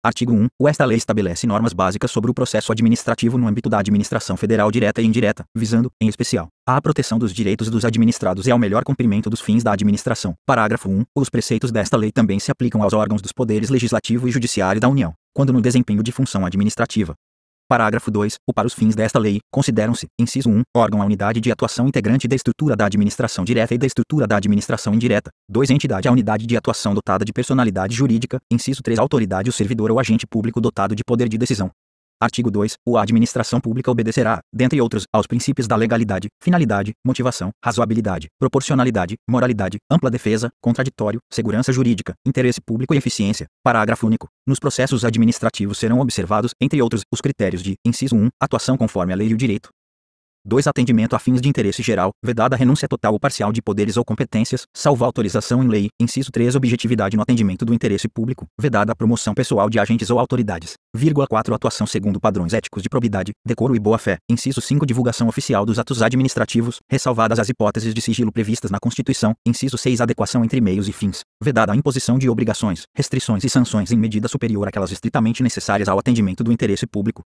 Artigo 1. Esta lei estabelece normas básicas sobre o processo administrativo no âmbito da administração federal direta e indireta, visando, em especial, à proteção dos direitos dos administrados e ao melhor cumprimento dos fins da administração. Parágrafo 1. Os preceitos desta lei também se aplicam aos órgãos dos poderes legislativo e judiciário da União, quando no desempenho de função administrativa. Parágrafo 2. Para os fins desta lei, consideram-se, inciso 1, órgão a unidade de atuação integrante da estrutura da administração direta e da estrutura da administração indireta. 2. Entidade a unidade de atuação dotada de personalidade jurídica. Inciso 3. Autoridade o servidor ou agente público dotado de poder de decisão. Artigo 2. A administração pública obedecerá, dentre outros, aos princípios da legalidade, finalidade, motivação, razoabilidade, proporcionalidade, moralidade, ampla defesa, contraditório, segurança jurídica, interesse público e eficiência. Parágrafo único. Nos processos administrativos serão observados, entre outros, os critérios de, inciso 1, atuação conforme a lei e o direito. 2. Atendimento a fins de interesse geral, vedada a renúncia total ou parcial de poderes ou competências, salvo autorização em lei. Inciso 3. Objetividade no atendimento do interesse público, vedada a promoção pessoal de agentes ou autoridades. 4. Atuação segundo padrões éticos de probidade, decoro e boa-fé. Inciso 5. Divulgação oficial dos atos administrativos, ressalvadas as hipóteses de sigilo previstas na Constituição. Inciso 6. Adequação entre meios e fins, vedada a imposição de obrigações, restrições e sanções em medida superior àquelas estritamente necessárias ao atendimento do interesse público.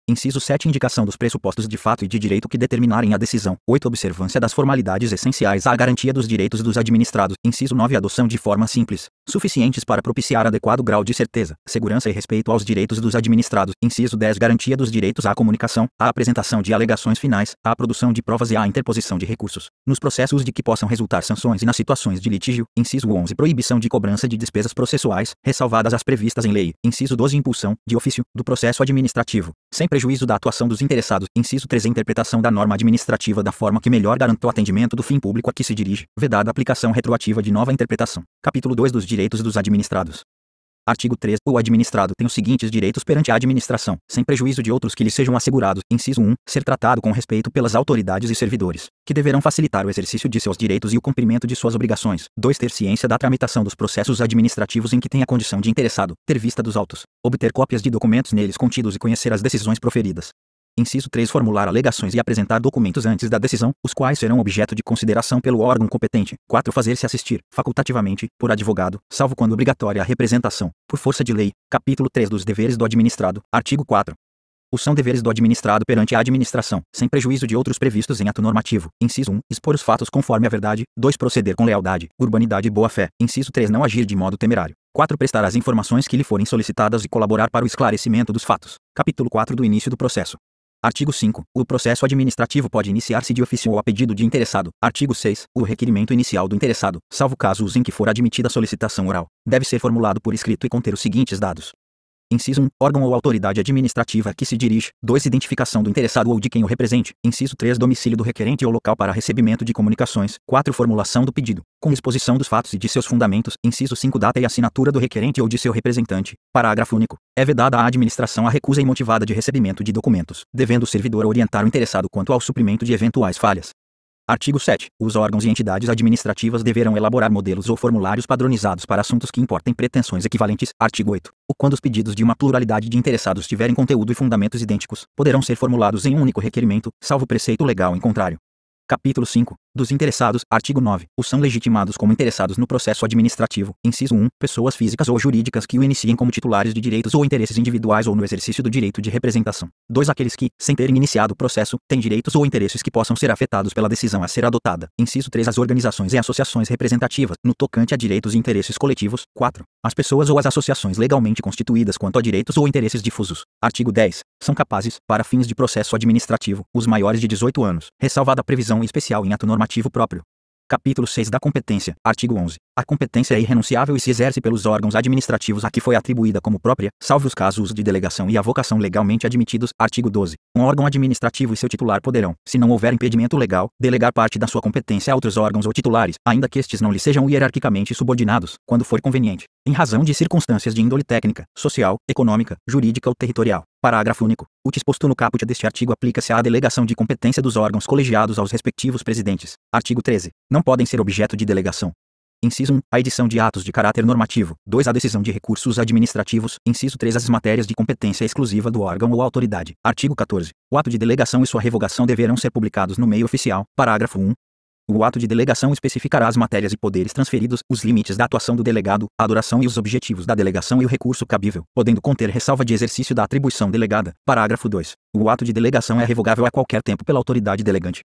Inciso 7. Indicação dos pressupostos de fato e de direito que determinarem a decisão. 8. Observância das formalidades essenciais à garantia dos direitos dos administrados. Inciso 9. Adoção de formas simples, suficientes para propiciar adequado grau de certeza, segurança e respeito aos direitos dos administrados. Inciso 10. Garantia dos direitos à comunicação, à apresentação de alegações finais, à produção de provas e à interposição de recursos, nos processos de que possam resultar sanções e nas situações de litígio. Inciso 11. Proibição de cobrança de despesas processuais, ressalvadas as previstas em lei. Inciso 12. Impulsão, de ofício, do processo administrativo, sem prejuízo da atuação dos interessados. Inciso 13. Interpretação da norma administrativa da forma que melhor garanta o atendimento do fim público a que se dirige, vedada a aplicação retroativa de nova interpretação. Capítulo 2 dos direitos dos administrados. Artigo 3. O administrado tem os seguintes direitos perante a administração, sem prejuízo de outros que lhe sejam assegurados. Inciso 1. Ser tratado com respeito pelas autoridades e servidores, que deverão facilitar o exercício de seus direitos e o cumprimento de suas obrigações. 2. Ter ciência da tramitação dos processos administrativos em que tem a condição de interessado, ter vista dos autos, obter cópias de documentos neles contidos e conhecer as decisões proferidas. Inciso 3. Formular alegações e apresentar documentos antes da decisão, os quais serão objeto de consideração pelo órgão competente. 4. Fazer-se assistir, facultativamente, por advogado, salvo quando obrigatória a representação, por força de lei. Capítulo 3 dos deveres do administrado. Artigo 4. Os são deveres do administrado perante a administração, sem prejuízo de outros previstos em ato normativo. Inciso 1. Expor os fatos conforme a verdade. 2. Proceder com lealdade, urbanidade e boa-fé. Inciso 3. Não agir de modo temerário. 4. Prestar as informações que lhe forem solicitadas e colaborar para o esclarecimento dos fatos. Capítulo 4 do início do processo. Artigo 5. O processo administrativo pode iniciar-se de ofício ou a pedido de interessado. Artigo 6. O requerimento inicial do interessado, salvo casos em que for admitida solicitação oral, deve ser formulado por escrito e conter os seguintes dados. Inciso 1. Órgão ou autoridade administrativa a que se dirige. 2. Identificação do interessado ou de quem o represente. Inciso 3. Domicílio do requerente ou local para recebimento de comunicações. 4. Formulação do pedido, com exposição dos fatos e de seus fundamentos. Inciso 5. Data e assinatura do requerente ou de seu representante. Parágrafo único. É vedada à administração a recusa imotivada de recebimento de documentos, devendo o servidor orientar o interessado quanto ao suprimento de eventuais falhas. Artigo 7. Os órgãos e entidades administrativas deverão elaborar modelos ou formulários padronizados para assuntos que importem pretensões equivalentes. Artigo 8. Quando os pedidos de uma pluralidade de interessados tiverem conteúdo e fundamentos idênticos, poderão ser formulados em um único requerimento, salvo preceito legal em contrário. Capítulo 5. Dos interessados. Artigo 9. Os são legitimados como interessados no processo administrativo. Inciso 1. Pessoas físicas ou jurídicas que o iniciem como titulares de direitos ou interesses individuais ou no exercício do direito de representação. 2. Aqueles que, sem terem iniciado o processo, têm direitos ou interesses que possam ser afetados pela decisão a ser adotada. Inciso 3. As organizações e associações representativas, no tocante a direitos e interesses coletivos. 4. As pessoas ou as associações legalmente constituídas quanto a direitos ou interesses difusos. Artigo 10. São capazes, para fins de processo administrativo, os maiores de 18 anos, ressalvada a previsão especial em ato normativo próprio. Capítulo 6 da competência. Artigo 11. A competência é irrenunciável e se exerce pelos órgãos administrativos a que foi atribuída como própria, salvo os casos de delegação e avocação legalmente admitidos. Artigo 12. Um órgão administrativo e seu titular poderão, se não houver impedimento legal, delegar parte da sua competência a outros órgãos ou titulares, ainda que estes não lhe sejam hierarquicamente subordinados, quando for conveniente, em razão de circunstâncias de índole técnica, social, econômica, jurídica ou territorial. Parágrafo único. O disposto no caput deste artigo aplica-se à delegação de competência dos órgãos colegiados aos respectivos presidentes. Artigo 13. Não podem ser objeto de delegação. Inciso 1. A edição de atos de caráter normativo. 2. A decisão de recursos administrativos. Inciso 3. As matérias de competência exclusiva do órgão ou autoridade. Artigo 14. O ato de delegação e sua revogação deverão ser publicados no meio oficial. Parágrafo 1. O ato de delegação especificará as matérias e poderes transferidos, os limites da atuação do delegado, a duração e os objetivos da delegação e o recurso cabível, podendo conter ressalva de exercício da atribuição delegada. Parágrafo 2. O ato de delegação é revogável a qualquer tempo pela autoridade delegante.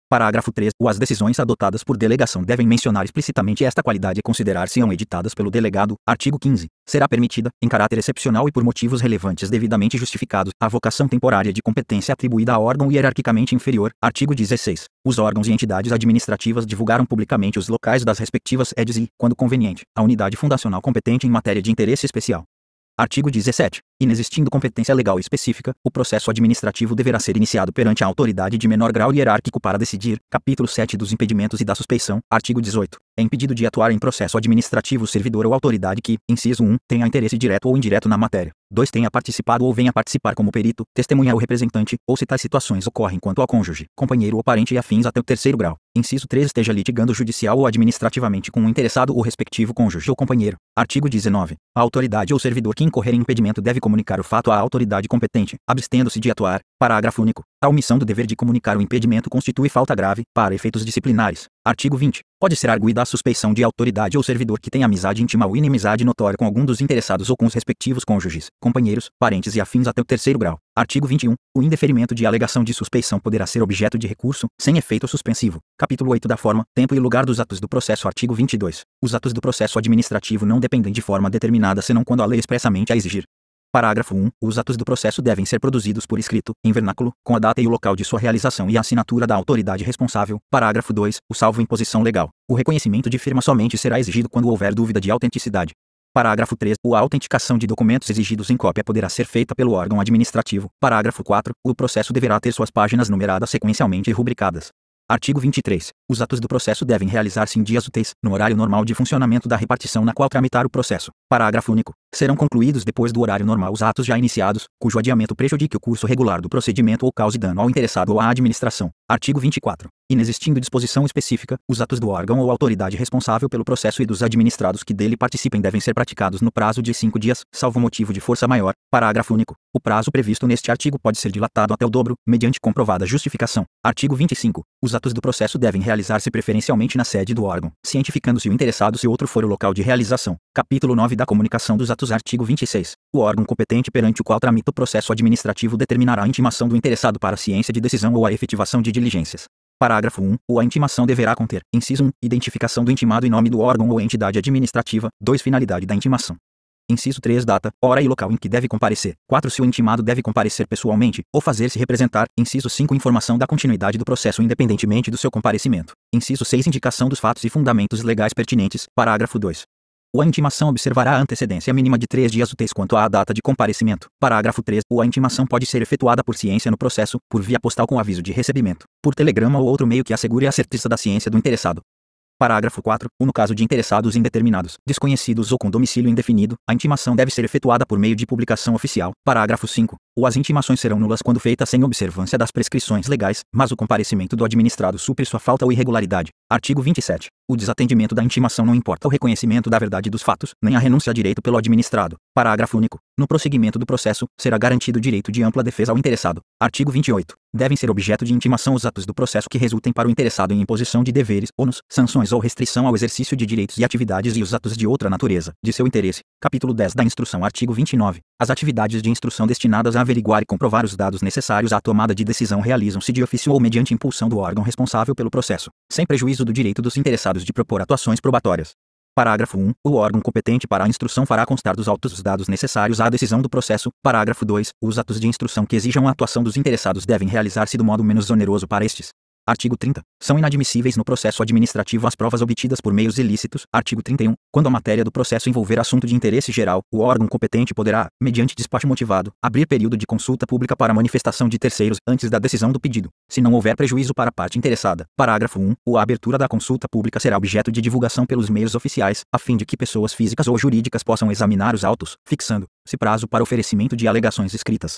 Parágrafo 3. As decisões adotadas por delegação devem mencionar explicitamente esta qualidade e considerar-se-ão editadas pelo delegado. Artigo 15. Será permitida, em caráter excepcional e por motivos relevantes devidamente justificados, a avocação temporária de competência atribuída a órgão hierarquicamente inferior. Artigo 16. Os órgãos e entidades administrativas divulgaram publicamente os locais das respectivas sedes e, quando conveniente, a unidade fundacional competente em matéria de interesse especial. Artigo 17. Inexistindo competência legal específica, o processo administrativo deverá ser iniciado perante a autoridade de menor grau hierárquico para decidir. Capítulo 7 dos impedimentos e da suspeição. Artigo 18. É impedido de atuar em processo administrativo o servidor ou autoridade que, inciso 1, tenha interesse direto ou indireto na matéria. 2. Tenha participado ou venha participar como perito, testemunha ou representante, ou se tais situações ocorrem quanto ao cônjuge, companheiro ou parente e afins até o terceiro grau. Inciso 3. Esteja litigando judicial ou administrativamente com um interessado ou respectivo cônjuge ou companheiro. Artigo 19. A autoridade ou servidor que incorrer em impedimento deve comunicar o fato à autoridade competente, abstendo-se de atuar. Parágrafo único. A omissão do dever de comunicar o impedimento constitui falta grave, para efeitos disciplinares. Artigo 20. Pode ser arguida a suspeição de autoridade ou servidor que tenha amizade íntima ou inimizade notória com algum dos interessados ou com os respectivos cônjuges, companheiros, parentes e afins até o terceiro grau. Artigo 21. O indeferimento de alegação de suspeição poderá ser objeto de recurso, sem efeito suspensivo. Capítulo 8 da forma, tempo e lugar dos atos do processo. Artigo 22. Os atos do processo administrativo não dependem de forma determinada senão quando a lei expressamente a exigir. Parágrafo 1. Os atos do processo devem ser produzidos por escrito, em vernáculo, com a data e o local de sua realização e a assinatura da autoridade responsável. Parágrafo 2. O salvo imposição legal. O reconhecimento de firma somente será exigido quando houver dúvida de autenticidade. Parágrafo 3. A autenticação de documentos exigidos em cópia poderá ser feita pelo órgão administrativo. Parágrafo 4. O processo deverá ter suas páginas numeradas sequencialmente e rubricadas. Artigo 23. Os atos do processo devem realizar-se em dias úteis, no horário normal de funcionamento da repartição na qual tramitar o processo. Parágrafo único. Serão concluídos depois do horário normal os atos já iniciados, cujo adiamento prejudique o curso regular do procedimento ou cause dano ao interessado ou à administração. Artigo 24. Inexistindo disposição específica, os atos do órgão ou autoridade responsável pelo processo e dos administrados que dele participem devem ser praticados no prazo de 5 dias, salvo motivo de força maior. Parágrafo único. O prazo previsto neste artigo pode ser dilatado até o dobro, mediante comprovada justificação. Artigo 25. Os atos do processo devem realizar-se preferencialmente na sede do órgão, cientificando-se o interessado se outro for o local de realização. Capítulo 9 da comunicação dos atos. Artigo 26. O órgão competente perante o qual tramita o processo administrativo determinará a intimação do interessado para a ciência de decisão ou a efetivação de diligências. Parágrafo 1. A intimação deverá conter, inciso 1, identificação do intimado e nome do órgão ou entidade administrativa. 2. Finalidade da intimação. Inciso 3. Data, hora e local em que deve comparecer. 4. Se o intimado deve comparecer pessoalmente, ou fazer-se representar. Inciso 5. Informação da continuidade do processo independentemente do seu comparecimento. Inciso 6. Indicação dos fatos e fundamentos legais pertinentes. Parágrafo 2. A intimação observará a antecedência mínima de 3 dias úteis quanto à data de comparecimento. Parágrafo 3. A intimação pode ser efetuada por ciência no processo, por via postal com aviso de recebimento, por telegrama ou outro meio que assegure a certeza da ciência do interessado. Parágrafo 4. No caso de interessados indeterminados, desconhecidos ou com domicílio indefinido, a intimação deve ser efetuada por meio de publicação oficial. Parágrafo 5. As intimações serão nulas quando feitas sem observância das prescrições legais, mas o comparecimento do administrado supre sua falta ou irregularidade. Artigo 27. O desatendimento da intimação não importa o reconhecimento da verdade dos fatos, nem a renúncia a direito pelo administrado. Parágrafo único. No prosseguimento do processo, será garantido o direito de ampla defesa ao interessado. Artigo 28. Devem ser objeto de intimação os atos do processo que resultem para o interessado em imposição de deveres, ônus, sanções ou restrição ao exercício de direitos e atividades e os atos de outra natureza, de seu interesse. Capítulo 10 da Instrução. Artigo 29. As atividades de instrução destinadas a averiguar e comprovar os dados necessários à tomada de decisão realizam-se de ofício ou mediante impulsão do órgão responsável pelo processo, sem prejuízo do direito dos interessados de propor atuações probatórias. Parágrafo 1. O órgão competente para a instrução fará constar dos autos os dados necessários à decisão do processo. Parágrafo 2. Os atos de instrução que exijam a atuação dos interessados devem realizar-se do modo menos oneroso para estes. Artigo 30. São inadmissíveis no processo administrativo as provas obtidas por meios ilícitos. Artigo 31. Quando a matéria do processo envolver assunto de interesse geral, o órgão competente poderá, mediante despacho motivado, abrir período de consulta pública para manifestação de terceiros antes da decisão do pedido, se não houver prejuízo para a parte interessada. Parágrafo 1. A abertura da consulta pública será objeto de divulgação pelos meios oficiais, a fim de que pessoas físicas ou jurídicas possam examinar os autos, fixando-se prazo para oferecimento de alegações escritas.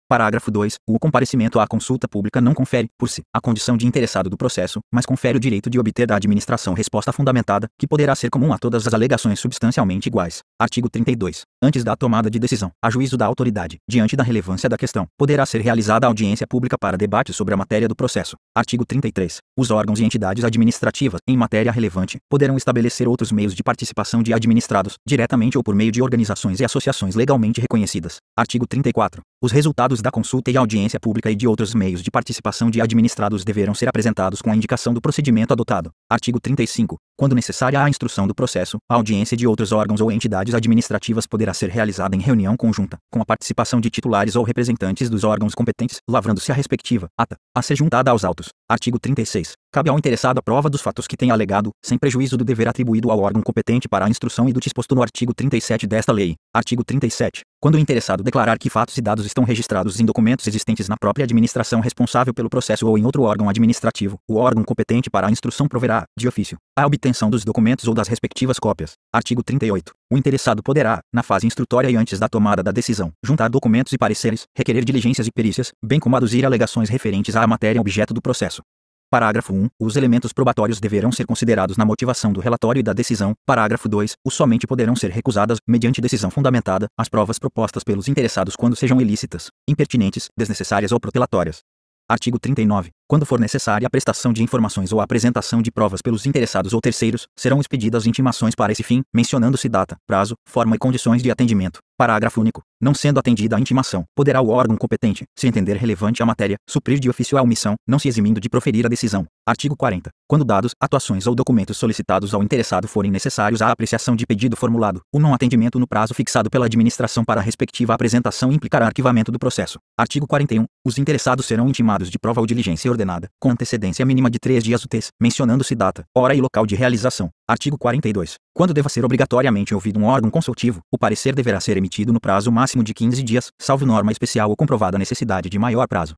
Parágrafo 2. O comparecimento à consulta pública não confere, por si, a condição de interessado do processo, mas confere o direito de obter da administração resposta fundamentada, que poderá ser comum a todas as alegações substancialmente iguais. Artigo 32. Antes da tomada de decisão, a juízo da autoridade, diante da relevância da questão, poderá ser realizada audiência pública para debate sobre a matéria do processo. Artigo 33. Os órgãos e entidades administrativas, em matéria relevante, poderão estabelecer outros meios de participação de administrados, diretamente ou por meio de organizações e associações legalmente reconhecidas. Artigo 34. Os resultados da consulta e audiência pública e de outros meios de participação de administrados deverão ser apresentados com a indicação do procedimento adotado. Artigo 35. Quando necessária a instrução do processo, a audiência de outros órgãos ou entidades administrativas poderá ser realizada em reunião conjunta, com a participação de titulares ou representantes dos órgãos competentes, lavrando-se a respectiva ata, a ser juntada aos autos. Artigo 36. Cabe ao interessado a prova dos fatos que tenha alegado, sem prejuízo do dever atribuído ao órgão competente para a instrução e do disposto no artigo 37 desta lei. Artigo 37. Quando o interessado declarar que fatos e dados estão registrados em documentos existentes na própria administração responsável pelo processo ou em outro órgão administrativo, o órgão competente para a instrução proverá, de ofício, a obtenção dos documentos ou das respectivas cópias. Artigo 38. O interessado poderá, na fase instrutória e antes da tomada da decisão, juntar documentos e pareceres, requerer diligências e perícias, bem como aduzir alegações referentes à matéria objeto do processo. Parágrafo 1. Os elementos probatórios deverão ser considerados na motivação do relatório e da decisão. Parágrafo 2. Os somente poderão ser recusadas, mediante decisão fundamentada, as provas propostas pelos interessados quando sejam ilícitas, impertinentes, desnecessárias ou protelatórias. Artigo 39. Quando for necessária a prestação de informações ou a apresentação de provas pelos interessados ou terceiros, serão expedidas intimações para esse fim, mencionando-se data, prazo, forma e condições de atendimento. Parágrafo único. Não sendo atendida a intimação, poderá o órgão competente, se entender relevante a matéria, suprir de ofício a omissão, não se eximindo de proferir a decisão. Artigo 40. Quando dados, atuações ou documentos solicitados ao interessado forem necessários à apreciação de pedido formulado, o não atendimento no prazo fixado pela administração para a respectiva apresentação implicará arquivamento do processo. Artigo 41. Os interessados serão intimados de prova ou diligência ordenada, com antecedência mínima de 3 dias úteis, mencionando-se data, hora e local de realização. Artigo 42. Quando deva ser obrigatoriamente ouvido um órgão consultivo, o parecer deverá ser emitido no prazo máximo de 15 dias, salvo norma especial ou comprovada necessidade de maior prazo.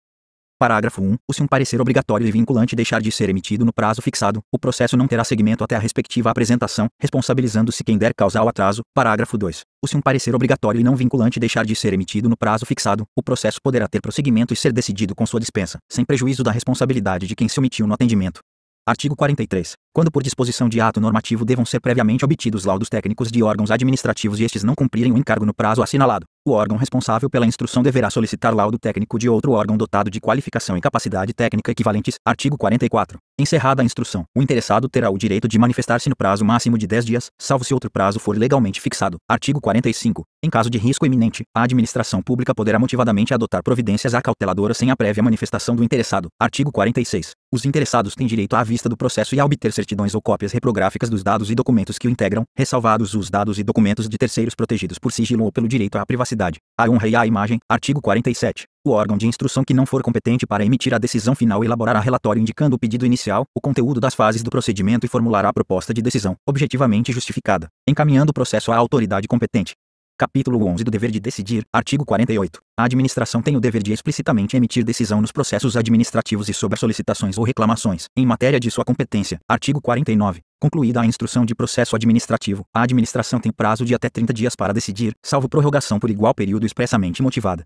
Parágrafo 1. Se um parecer obrigatório e vinculante deixar de ser emitido no prazo fixado, o processo não terá seguimento até a respectiva apresentação, responsabilizando-se quem der causa ao atraso. Parágrafo 2. Se um parecer obrigatório e não vinculante deixar de ser emitido no prazo fixado, o processo poderá ter prosseguimento e ser decidido com sua dispensa, sem prejuízo da responsabilidade de quem se omitiu no atendimento. Artigo 43. Quando por disposição de ato normativo devam ser previamente obtidos laudos técnicos de órgãos administrativos e estes não cumprirem o encargo no prazo assinalado, o órgão responsável pela instrução deverá solicitar laudo técnico de outro órgão dotado de qualificação e capacidade técnica equivalentes. Artigo 44. Encerrada a instrução, o interessado terá o direito de manifestar-se no prazo máximo de 10 dias, salvo se outro prazo for legalmente fixado. Artigo 45. Em caso de risco iminente, a administração pública poderá motivadamente adotar providências acauteladoras sem a prévia manifestação do interessado. Artigo 46. Os interessados têm direito à vista do processo e a obter certidões ou cópias reprográficas dos dados e documentos que o integram, ressalvados os dados e documentos de terceiros protegidos por sigilo ou pelo direito à privacidade, à honra e à imagem. Artigo 47. O órgão de instrução que não for competente para emitir a decisão final elaborará relatório indicando o pedido inicial, o conteúdo das fases do procedimento e formulará a proposta de decisão, objetivamente justificada, encaminhando o processo à autoridade competente. Capítulo 11 do dever de decidir. Artigo 48. A administração tem o dever de explicitamente emitir decisão nos processos administrativos e sobre solicitações ou reclamações, em matéria de sua competência. Artigo 49. Concluída a instrução de processo administrativo, a administração tem prazo de até 30 dias para decidir, salvo prorrogação por igual período expressamente motivada.